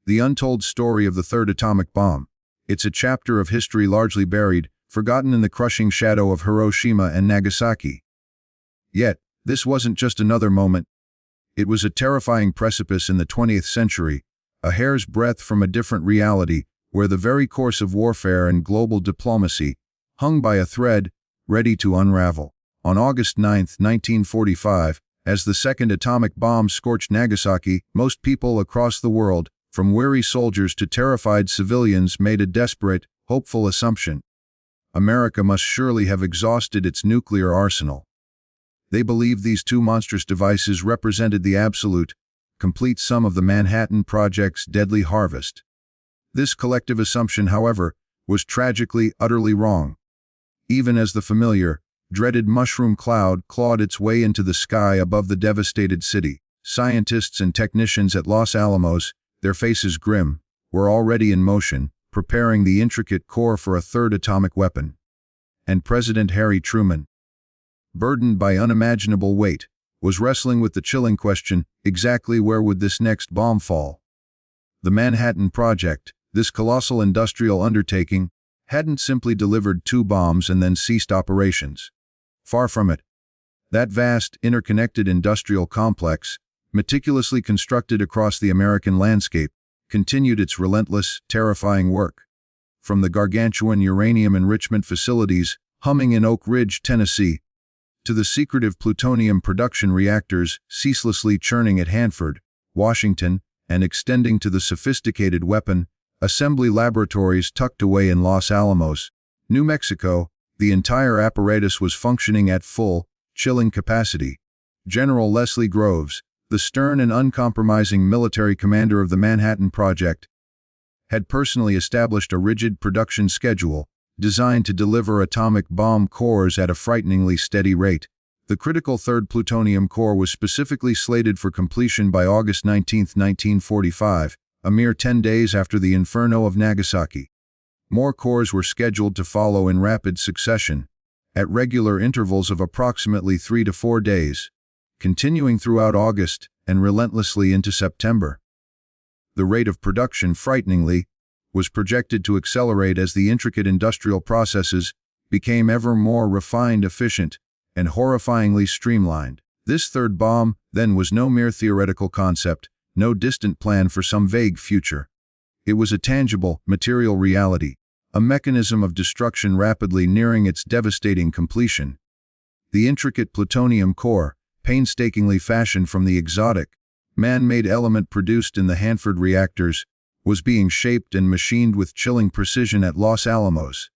The untold story of the third atomic bomb. It's a chapter of history largely buried, forgotten in the crushing shadow of Hiroshima and Nagasaki. Yet, this wasn't just another moment. It was a terrifying precipice in the 20th century, a hair's breadth from a different reality, where the very course of warfare and global diplomacy hung by a thread, ready to unravel. On August 9, 1945, as the second atomic bomb scorched Nagasaki, most people across the world, from weary soldiers to terrified civilians, made a desperate, hopeful assumption. America must surely have exhausted its nuclear arsenal. They believed these two monstrous devices represented the absolute, complete sum of the Manhattan Project's deadly harvest. This collective assumption, however, was tragically, utterly wrong. Even as the familiar, dreaded mushroom cloud clawed its way into the sky above the devastated city, scientists and technicians at Los Alamos, their faces grim, were already in motion, preparing the intricate core for a third atomic weapon. And President Harry Truman, burdened by unimaginable weight, was wrestling with the chilling question, exactly where would this next bomb fall? The Manhattan Project, this colossal industrial undertaking, hadn't simply delivered two bombs and then ceased operations. Far from it. That vast, interconnected industrial complex, meticulously constructed across the American landscape, continued its relentless, terrifying work. From the gargantuan uranium enrichment facilities humming in Oak Ridge, Tennessee, to the secretive plutonium production reactors ceaselessly churning at Hanford, Washington, and extending to the sophisticated weapon assembly laboratories tucked away in Los Alamos, New Mexico, the entire apparatus was functioning at full, chilling capacity. General Leslie Groves, the stern and uncompromising military commander of the Manhattan Project, had personally established a rigid production schedule designed to deliver atomic bomb cores at a frighteningly steady rate. The critical third plutonium core was specifically slated for completion by August 19, 1945, a mere 10 days after the inferno of Nagasaki. More cores were scheduled to follow in rapid succession, at regular intervals of approximately 3 to 4 days, continuing throughout August and relentlessly into September. The rate of production, frighteningly, was projected to accelerate as the intricate industrial processes became ever more refined, efficient, and horrifyingly streamlined. This third bomb, then, was no mere theoretical concept, no distant plan for some vague future. It was a tangible, material reality, a mechanism of destruction rapidly nearing its devastating completion. The intricate plutonium core, painstakingly fashioned from the exotic, man-made element produced in the Hanford reactors, was being shaped and machined with chilling precision at Los Alamos.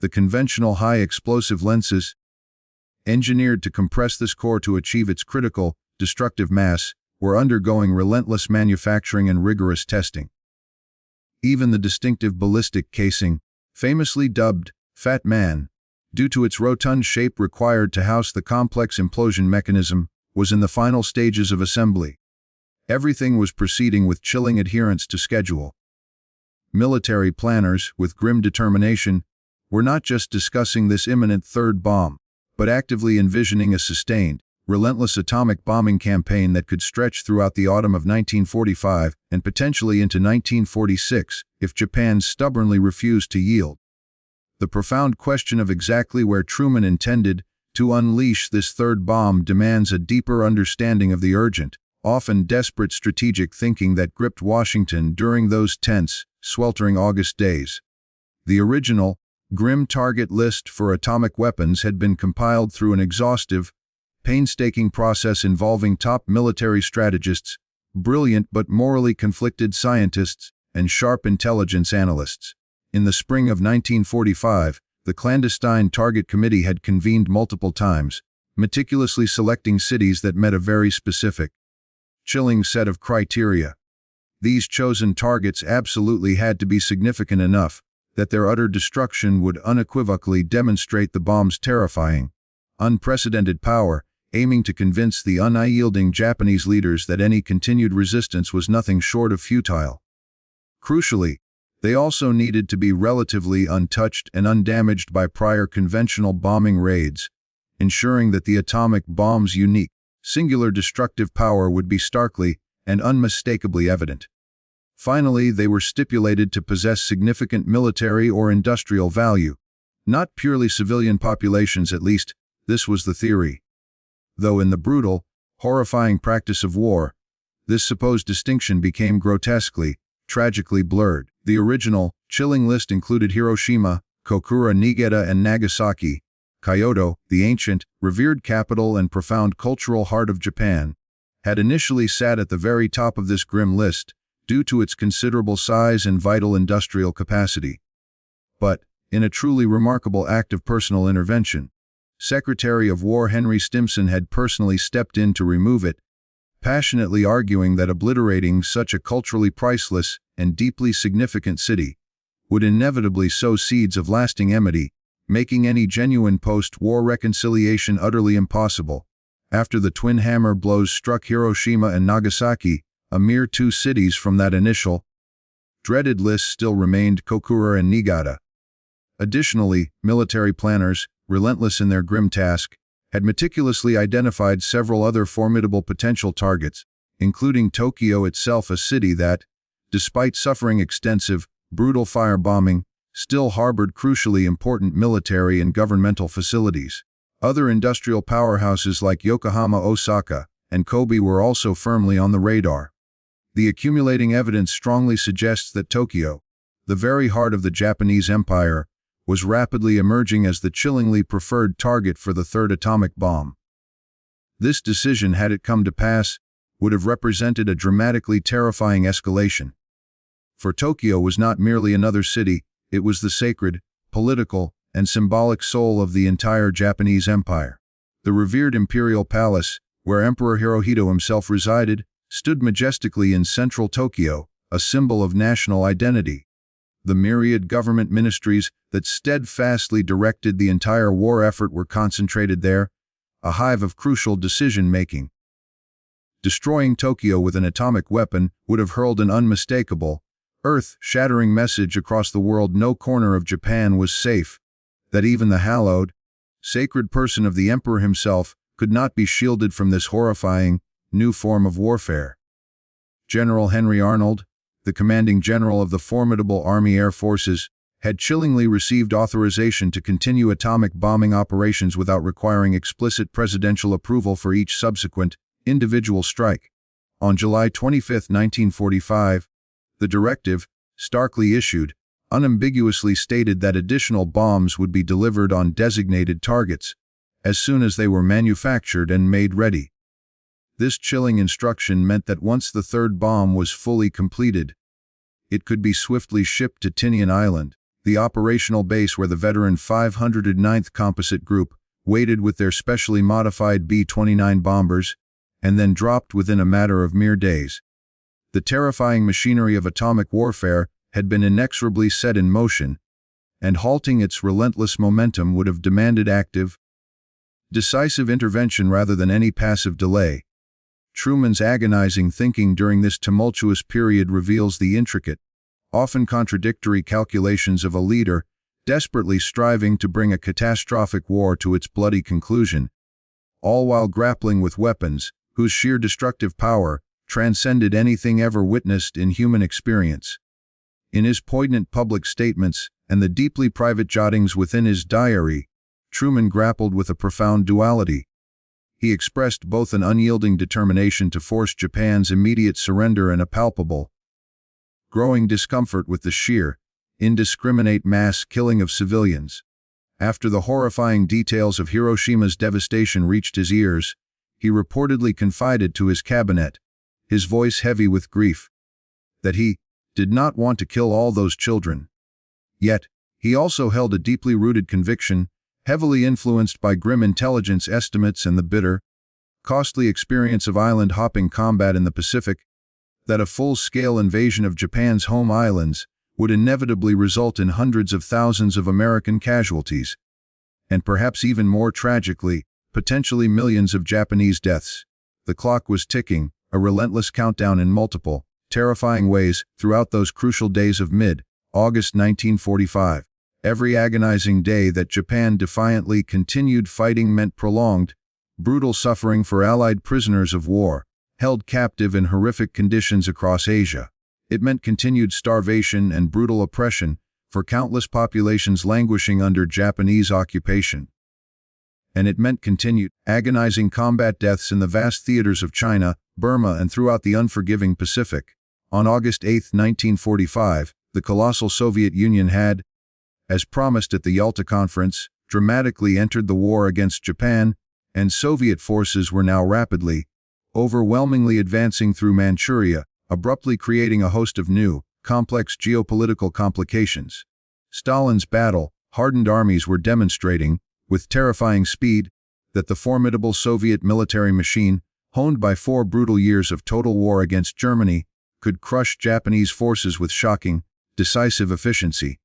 The conventional high-explosive lenses, engineered to compress this core to achieve its critical, destructive mass, were undergoing relentless manufacturing and rigorous testing. Even the distinctive ballistic casing, famously dubbed Fat Man, due to its rotund shape required to house the complex implosion mechanism, was in the final stages of assembly. Everything was proceeding with chilling adherence to schedule. Military planners, with grim determination, were not just discussing this imminent third bomb, but actively envisioning a sustained, relentless atomic bombing campaign that could stretch throughout the autumn of 1945 and potentially into 1946 if Japan stubbornly refused to yield. The profound question of exactly where Truman intended to unleash this third bomb demands a deeper understanding of the urgent, often desperate strategic thinking that gripped Washington during those tense, sweltering August days. The original, grim target list for atomic weapons had been compiled through an exhaustive, painstaking process involving top military strategists, brilliant but morally conflicted scientists, and sharp intelligence analysts. In the spring of 1945, the clandestine Target Committee had convened multiple times, meticulously selecting cities that met a very specific, chilling set of criteria. These chosen targets absolutely had to be significant enough that their utter destruction would unequivocally demonstrate the bomb's terrifying, unprecedented power, aiming to convince the unyielding Japanese leaders that any continued resistance was nothing short of futile. Crucially, they also needed to be relatively untouched and undamaged by prior conventional bombing raids, ensuring that the atomic bomb's unique, singular destructive power would be starkly and unmistakably evident. Finally, they were stipulated to possess significant military or industrial value. Not purely civilian populations, at least, this was the theory. Though in the brutal, horrifying practice of war, this supposed distinction became grotesquely, tragically blurred. The original, chilling list included Hiroshima, Kokura, Niigata, and Nagasaki. Kyoto, the ancient, revered capital and profound cultural heart of Japan, had initially sat at the very top of this grim list, due to its considerable size and vital industrial capacity. But, in a truly remarkable act of personal intervention, Secretary of War Henry Stimson had personally stepped in to remove it, passionately arguing that obliterating such a culturally priceless and deeply significant city would inevitably sow seeds of lasting enmity, making any genuine post-war reconciliation utterly impossible. After the twin hammer blows struck Hiroshima and Nagasaki, a mere 2 cities from that initial, dreaded list, still remained Kokura and Niigata. Additionally, military planners, relentless in their grim task, had meticulously identified several other formidable potential targets, including Tokyo itself, a city that, despite suffering extensive, brutal firebombing, still harbored crucially important military and governmental facilities. Other industrial powerhouses like Yokohama, Osaka, and Kobe were also firmly on the radar. The accumulating evidence strongly suggests that Tokyo, the very heart of the Japanese Empire, was rapidly emerging as the chillingly preferred target for the third atomic bomb. This decision, had it come to pass, would have represented a dramatically terrifying escalation. For Tokyo was not merely another city, it was the sacred, political, and symbolic soul of the entire Japanese Empire. The revered imperial palace, where Emperor Hirohito himself resided, stood majestically in central Tokyo, a symbol of national identity. The myriad government ministries that steadfastly directed the entire war effort were concentrated there, a hive of crucial decision-making. Destroying Tokyo with an atomic weapon would have hurled an unmistakable, earth-shattering message across the world: no corner of Japan was safe, that even the hallowed, sacred person of the emperor himself could not be shielded from this horrifying, new form of warfare. General Henry Arnold, the commanding general of the formidable Army Air Forces, had chillingly received authorization to continue atomic bombing operations without requiring explicit presidential approval for each subsequent, individual strike. On July 25, 1945, the directive, starkly issued, unambiguously stated that additional bombs would be delivered on designated targets, as soon as they were manufactured and made ready. This chilling instruction meant that once the third bomb was fully completed, it could be swiftly shipped to Tinian Island, the operational base where the veteran 509th Composite Group waited with their specially modified B-29 bombers, and then dropped within a matter of mere days. The terrifying machinery of atomic warfare had been inexorably set in motion, and halting its relentless momentum would have demanded active, decisive intervention rather than any passive delay. Truman's agonizing thinking during this tumultuous period reveals the intricate, often contradictory calculations of a leader desperately striving to bring a catastrophic war to its bloody conclusion, all while grappling with weapons whose sheer destructive power transcended anything ever witnessed in human experience. In his poignant public statements and the deeply private jottings within his diary, Truman grappled with a profound duality. He expressed both an unyielding determination to force Japan's immediate surrender and a palpable, growing discomfort with the sheer, indiscriminate mass killing of civilians. After the horrifying details of Hiroshima's devastation reached his ears, he reportedly confided to his cabinet, his voice heavy with grief, that he did not want to kill all those children. Yet, he also held a deeply rooted conviction, heavily influenced by grim intelligence estimates and the bitter, costly experience of island-hopping combat in the Pacific, that a full-scale invasion of Japan's home islands would inevitably result in hundreds of thousands of American casualties, and perhaps even more tragically, potentially millions of Japanese deaths. The clock was ticking, a relentless countdown in multiple, terrifying ways throughout those crucial days of mid-August 1945. Every agonizing day that Japan defiantly continued fighting meant prolonged, brutal suffering for Allied prisoners of war, held captive in horrific conditions across Asia. It meant continued starvation and brutal oppression for countless populations languishing under Japanese occupation. And it meant continued, agonizing combat deaths in the vast theaters of China, Burma, and throughout the unforgiving Pacific. On August 8, 1945, the colossal Soviet Union had, as promised at the Yalta Conference, dramatically entered the war against Japan, and Soviet forces were now rapidly, overwhelmingly advancing through Manchuria, abruptly creating a host of new, complex geopolitical complications. Stalin's battle-hardened armies were demonstrating, with terrifying speed, that the formidable Soviet military machine, honed by 4 brutal years of total war against Germany, could crush Japanese forces with shocking, decisive efficiency.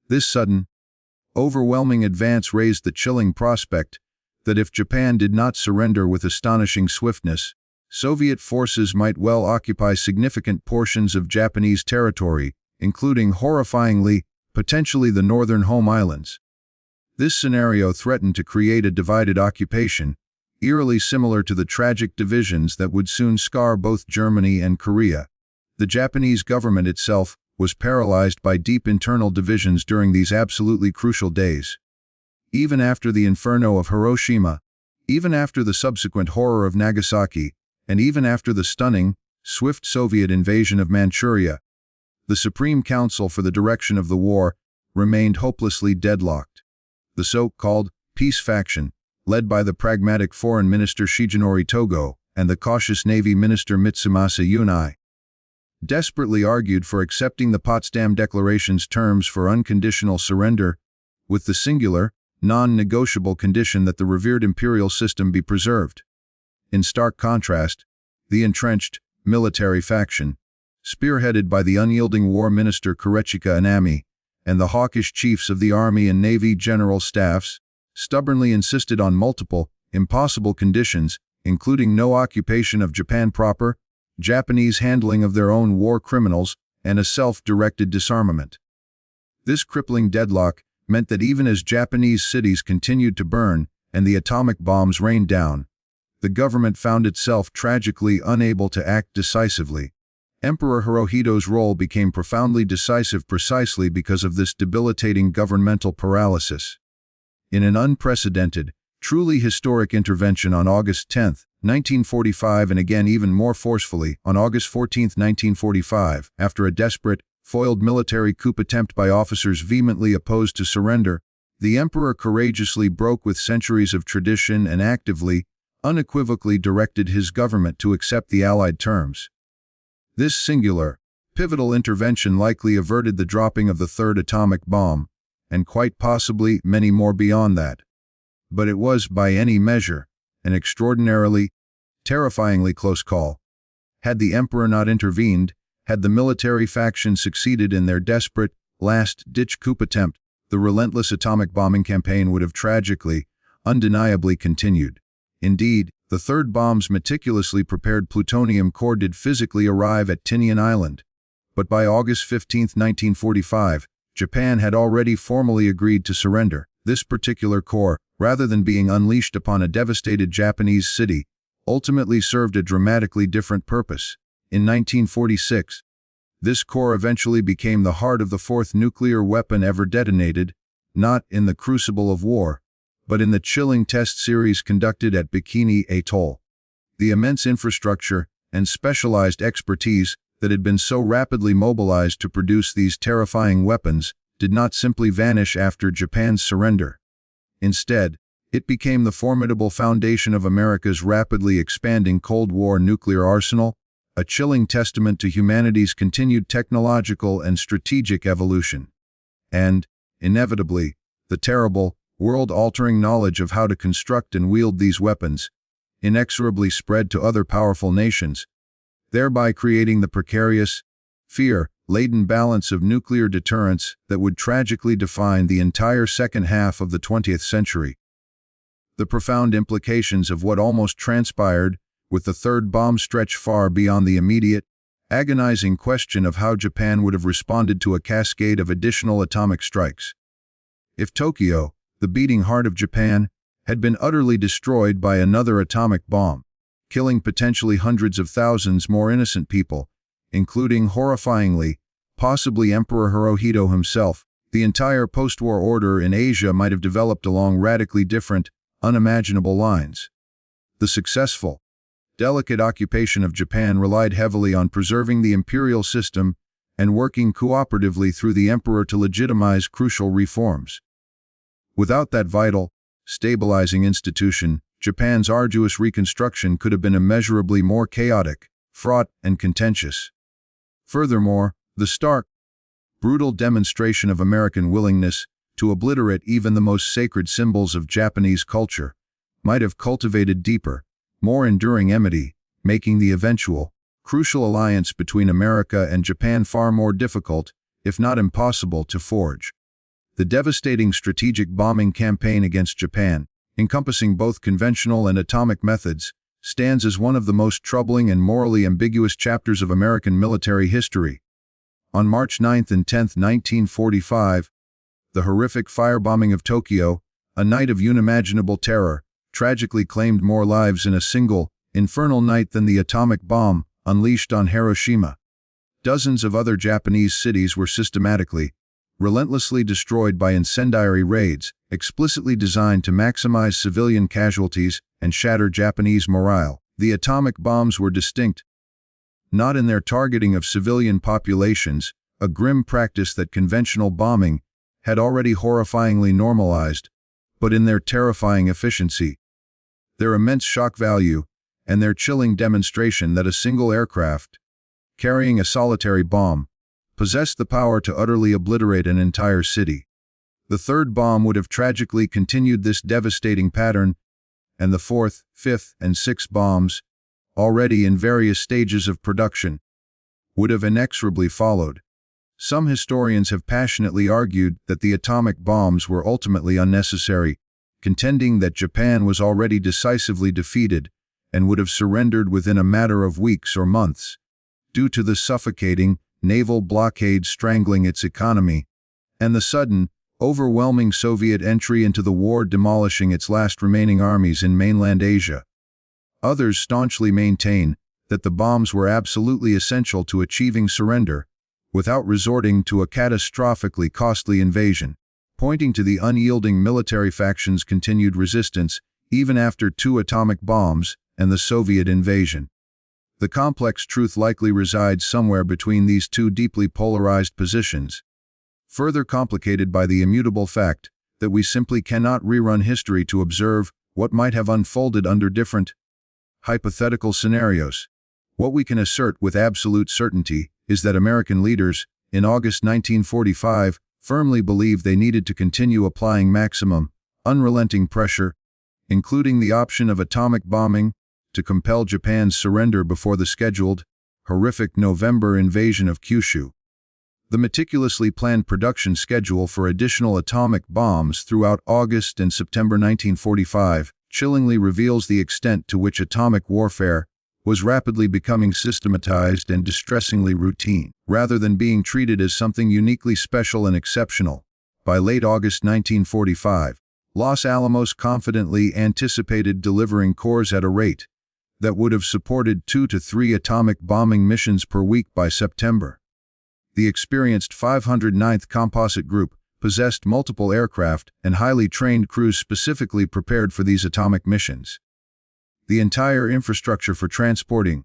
This sudden, overwhelming advance raised the chilling prospect that if Japan did not surrender with astonishing swiftness, Soviet forces might well occupy significant portions of Japanese territory, including, horrifyingly, potentially the northern home islands. This scenario threatened to create a divided occupation, eerily similar to the tragic divisions that would soon scar both Germany and Korea. The Japanese government itself was paralyzed by deep internal divisions during these absolutely crucial days. Even after the inferno of Hiroshima, even after the subsequent horror of Nagasaki, and even after the stunning, swift Soviet invasion of Manchuria, the Supreme Council for the direction of the war remained hopelessly deadlocked. The so-called peace faction, led by the pragmatic Foreign Minister Shigenori Togo and the cautious Navy Minister Mitsumasa Yunai, desperately argued for accepting the Potsdam Declaration's terms for unconditional surrender, with the singular, non-negotiable condition that the revered imperial system be preserved. In stark contrast, the entrenched, military faction, spearheaded by the unyielding War Minister Korechika Anami, and the hawkish chiefs of the Army and Navy general staffs, stubbornly insisted on multiple, impossible conditions, including no occupation of Japan proper, Japanese handling of their own war criminals, and a self-directed disarmament. This crippling deadlock meant that even as Japanese cities continued to burn and the atomic bombs rained down, the government found itself tragically unable to act decisively. Emperor Hirohito's role became profoundly decisive precisely because of this debilitating governmental paralysis. In an unprecedented, truly historic intervention on August 10, 1945, and again even more forcefully on August 14, 1945, after a desperate, foiled military coup attempt by officers vehemently opposed to surrender, the emperor courageously broke with centuries of tradition and actively, unequivocally directed his government to accept the Allied terms. This singular, pivotal intervention likely averted the dropping of the third atomic bomb, and quite possibly many more beyond that. But it was, by any measure, an extraordinarily, terrifyingly close call. Had the emperor not intervened, had the military faction succeeded in their desperate, last-ditch coup attempt, the relentless atomic bombing campaign would have tragically, undeniably continued. Indeed, the third bomb's meticulously prepared plutonium core did physically arrive at Tinian Island. But by August 15, 1945, Japan had already formally agreed to surrender. This particular core, rather than being unleashed upon a devastated Japanese city, ultimately served a dramatically different purpose. In 1946, this core eventually became the heart of the fourth nuclear weapon ever detonated, not in the crucible of war, but in the chilling test series conducted at Bikini Atoll. The immense infrastructure and specialized expertise that had been so rapidly mobilized to produce these terrifying weapons did not simply vanish after Japan's surrender. Instead, it became the formidable foundation of America's rapidly expanding Cold War nuclear arsenal, a chilling testament to humanity's continued technological and strategic evolution. And, inevitably, the terrible, world-altering knowledge of how to construct and wield these weapons inexorably spread to other powerful nations, thereby creating the precarious, fear-laden balance of nuclear deterrence that would tragically define the entire second half of the 20th century. The profound implications of what almost transpired with the third bomb stretch far beyond the immediate, agonizing question of how Japan would have responded to a cascade of additional atomic strikes. If Tokyo, the beating heart of Japan, had been utterly destroyed by another atomic bomb, killing potentially hundreds of thousands more innocent people, including, horrifyingly, possibly Emperor Hirohito himself. The entire post-war order in Asia might have developed along radically different, unimaginable lines. The successful, delicate occupation of Japan relied heavily on preserving the imperial system and working cooperatively through the emperor to legitimize crucial reforms. Without that vital, stabilizing institution, Japan's arduous reconstruction could have been immeasurably more chaotic, fraught, and contentious. Furthermore, the stark, brutal demonstration of American willingness to obliterate even the most sacred symbols of Japanese culture might have cultivated deeper, more enduring enmity, making the eventual, crucial alliance between America and Japan far more difficult, if not impossible, to forge. The devastating strategic bombing campaign against Japan, encompassing both conventional and atomic methods, stands as one of the most troubling and morally ambiguous chapters of American military history. On March 9 and 10, 1945, the horrific firebombing of Tokyo, a night of unimaginable terror, tragically claimed more lives in a single, infernal night than the atomic bomb unleashed on Hiroshima. Dozens of other Japanese cities were systematically, relentlessly destroyed by incendiary raids, explicitly designed to maximize civilian casualties and shatter Japanese morale. The atomic bombs were distinct, not in their targeting of civilian populations, a grim practice that conventional bombing had already horrifyingly normalized, but in their terrifying efficiency, their immense shock value, and their chilling demonstration that a single aircraft, carrying a solitary bomb, possessed the power to utterly obliterate an entire city. The third bomb would have tragically continued this devastating pattern, and the fourth, fifth, and sixth bombs, already in various stages of production, would have inexorably followed. Some historians have passionately argued that the atomic bombs were ultimately unnecessary, contending that Japan was already decisively defeated and would have surrendered within a matter of weeks or months, due to the suffocating naval blockade strangling its economy, and the sudden, overwhelming Soviet entry into the war demolishing its last remaining armies in mainland Asia. Others staunchly maintain that the bombs were absolutely essential to achieving surrender, without resorting to a catastrophically costly invasion, pointing to the unyielding military factions' continued resistance even after 2 atomic bombs and the Soviet invasion. The complex truth likely resides somewhere between these two deeply polarized positions, further complicated by the immutable fact that we simply cannot rerun history to observe what might have unfolded under different, hypothetical scenarios. What we can assert with absolute certainty is that American leaders, in August 1945, firmly believed they needed to continue applying maximum, unrelenting pressure, including the option of atomic bombing, to compel Japan's surrender before the scheduled, horrific November invasion of Kyushu. The meticulously planned production schedule for additional atomic bombs throughout August and September 1945 chillingly reveals the extent to which atomic warfare was rapidly becoming systematized and distressingly routine, rather than being treated as something uniquely special and exceptional. By late August 1945, Los Alamos confidently anticipated delivering cores at a rate that would have supported 2 to 3 atomic bombing missions per week by September. The experienced 509th Composite Group possessed multiple aircraft and highly trained crews specifically prepared for these atomic missions. The entire infrastructure for transporting,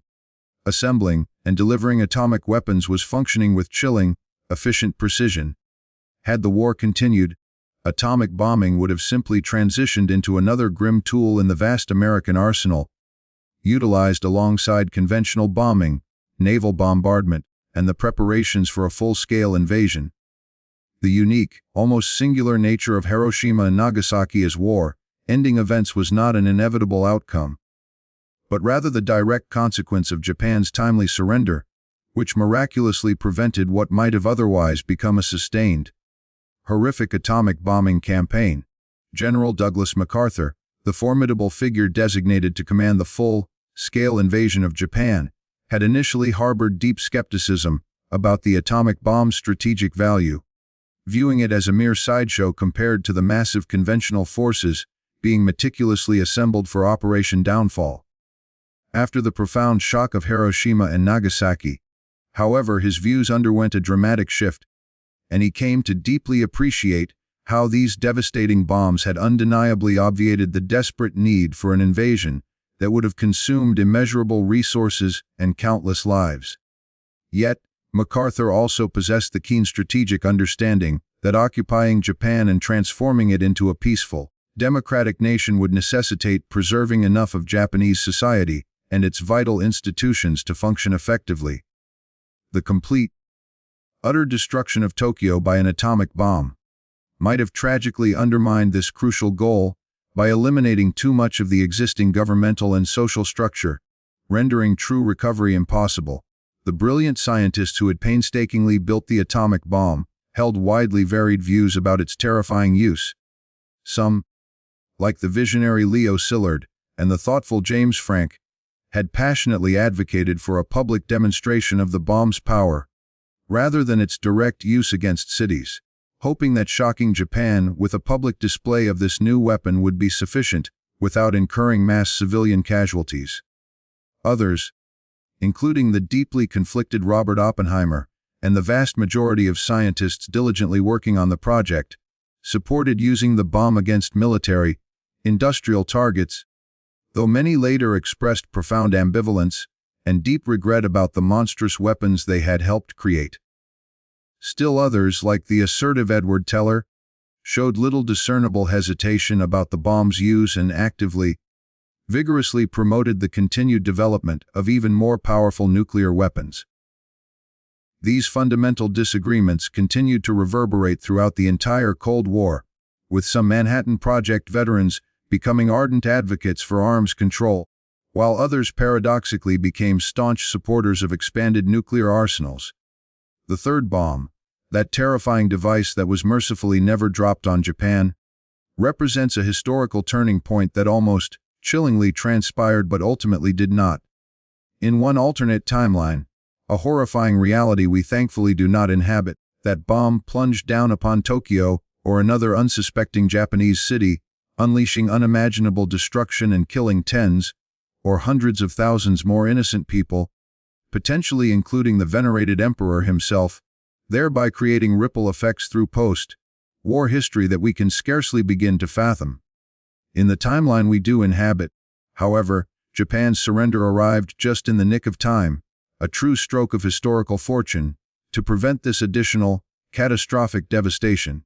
assembling, and delivering atomic weapons was functioning with chilling, efficient precision. Had the war continued, atomic bombing would have simply transitioned into another grim tool in the vast American arsenal, utilized alongside conventional bombing, naval bombardment, and the preparations for a full-scale invasion. The unique, almost singular nature of Hiroshima and Nagasaki as war-ending events was not an inevitable outcome, but rather the direct consequence of Japan's timely surrender, which miraculously prevented what might have otherwise become a sustained, horrific atomic bombing campaign. General Douglas MacArthur, the formidable figure designated to command the full-scale invasion of Japan, had initially harbored deep skepticism about the atomic bomb's strategic value, viewing it as a mere sideshow compared to the massive conventional forces being meticulously assembled for Operation Downfall. After the profound shock of Hiroshima and Nagasaki, However, his views underwent a dramatic shift, and he came to deeply appreciate how these devastating bombs had undeniably obviated the desperate need for an invasion that would have consumed immeasurable resources and countless lives. Yet, MacArthur also possessed the keen strategic understanding that occupying Japan and transforming it into a peaceful, democratic nation would necessitate preserving enough of Japanese society and its vital institutions to function effectively. The complete, utter destruction of Tokyo by an atomic bomb might have tragically undermined this crucial goal by eliminating too much of the existing governmental and social structure, rendering true recovery impossible. The brilliant scientists who had painstakingly built the atomic bomb held widely varied views about its terrifying use. Some, like the visionary Leo Szilard and the thoughtful James Franck, had passionately advocated for a public demonstration of the bomb's power, rather than its direct use against cities, hoping that shocking Japan with a public display of this new weapon would be sufficient without incurring mass civilian casualties. Others, including the deeply conflicted Robert Oppenheimer and the vast majority of scientists diligently working on the project, supported using the bomb against military, industrial targets, though many later expressed profound ambivalence and deep regret about the monstrous weapons they had helped create. Still others, like the assertive Edward Teller, showed little discernible hesitation about the bomb's use and vigorously promoted the continued development of even more powerful nuclear weapons. These fundamental disagreements continued to reverberate throughout the entire Cold War, with some Manhattan Project veterans becoming ardent advocates for arms control, while others paradoxically became staunch supporters of expanded nuclear arsenals. The third bomb, that terrifying device that was mercifully never dropped on Japan, represents a historical turning point that almost chillingly transpired but ultimately did not. In one alternate timeline, a horrifying reality we thankfully do not inhabit, that bomb plunged down upon Tokyo or another unsuspecting Japanese city, unleashing unimaginable destruction and killing tens or hundreds of thousands more innocent people, potentially including the venerated emperor himself, thereby creating ripple effects through post-war history that we can scarcely begin to fathom. In the timeline we do inhabit, however, Japan's surrender arrived just in the nick of time, a true stroke of historical fortune, to prevent this additional, catastrophic devastation.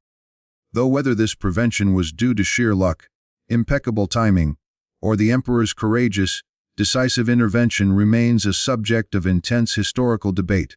Though whether this prevention was due to sheer luck, impeccable timing, or the emperor's courageous, decisive intervention remains a subject of intense historical debate.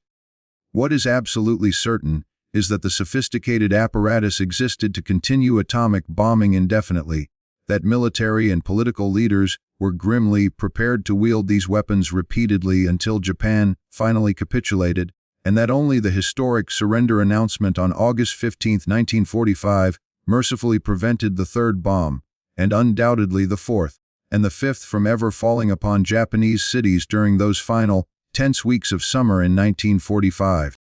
What is absolutely certain is that the sophisticated apparatus existed to continue atomic bombing indefinitely, that military and political leaders were grimly prepared to wield these weapons repeatedly until Japan finally capitulated, and that only the historic surrender announcement on August 15, 1945, mercifully prevented the third bomb, and undoubtedly the fourth, and the fifth from ever falling upon Japanese cities during those final, tense weeks of summer in 1945.